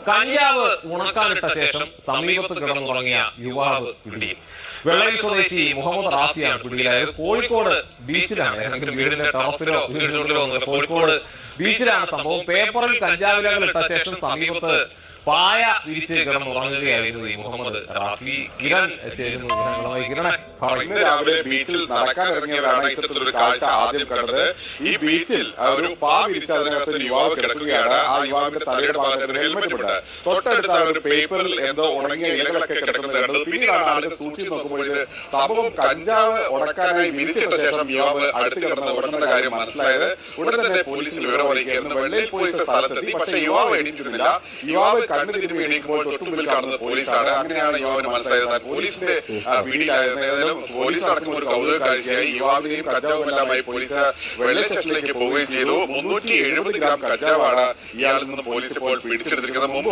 കഞ്ചാവ് ഉണക്കാനിട്ട ശേഷം സമീപത്ത് കിടന്നുറങ്ങിയ യുവാവ് പിടിയിൽ. വെള്ളയിൽ സ്വദേശി മുഹമ്മദ് റാഫിയാണ് പിടിയിലായത്. കോഴിക്കോട് ബീച്ചിലാണ്, ഏതെങ്കിലും വീടിന്റെ ടെറസിലോ വീടിനുള്ളിലോ ഒന്നുമില്ല, കോഴിക്കോട് ബീച്ചിലാണ് സംഭവം. പേപ്പറിൽ കഞ്ചാവിലകൾ ഇട്ട ശേഷം സമീപത്ത് പായ വിരിച്ച് കിടന്നുറങ്ങുകയായിരുന്നു ഈ മുഹമ്മദ് റാഫി. കിരൺ ഇന്ന് രാവിലെ ബീച്ചിൽ നടക്കാൻ ഇറങ്ങിയവരാണ് ഇത്തരത്തിലൊരു കാഴ്ച ആദ്യം കണ്ടത്. ഈ ബീച്ചിൽ ഒരു പാ വിരിച്ച് അതിനകത്ത് യുവാവ് കിടക്കുകയാണ്. ആ യുവാവിന്റെ തലയുടെ ഭാഗത്ത് ഒരു ഹെൽമെറ്റ് ഉണ്ട്. തൊട്ടടുത്താണ് ഒരു പേപ്പറിൽ എന്തോ ഉണങ്ങിയ ഇലകളൊക്കെ കിടക്കുന്നത് കണ്ടത്. പിന്നീടാണ് ആളുകൾ സൂക്ഷിച്ച് നോക്കുമ്പോൾ ഇത് സംഭവം കഞ്ചാവ് ഉണക്കാനായി വിരിച്ചിട്ട ശേഷം യുവാവ് അടുത്ത് കിടന്ന് ഉടനെന്ന കാര്യം മനസ്സിലായത്. ഉടൻ തന്നെ പോലീസിൽ വിവരം അറിയിക്കുകയായിരുന്നു. വെള്ളയിൽ പോലീസ് സ്ഥലത്തെത്തി. പക്ഷേ യുവാവ് എണീക്കുന്നില്ല. യുവാവ് കണ്ണു തിരുമ്പി എണീക്കുമ്പോൾ തൊട്ടുമുമ്പിൽ കാണുന്നത് പോലീസാണ്. അങ്ങനെയാണ് യുവാവിന് മനസ്സിലായത് പോലീസിന്റെ പിടിയിലായിരുന്നു. ഏതായാലും പോലീസ് അടക്കം ഒരു കൗതുക കാഴ്ചയായി. യുവാവിനെയും കഞ്ചാവുമെല്ലാമായി പോലീസ് വെള്ളയിൽ സ്റ്റേഷനിലേക്ക് പോവുകയും ചെയ്തു. 370 ഗ്രാം കഞ്ചാവാണ് ഇയാളിൽ നിന്ന് പോലീസ് ഇപ്പോൾ പിടിച്ചെടുത്തിരിക്കുന്നത്. മുമ്പ്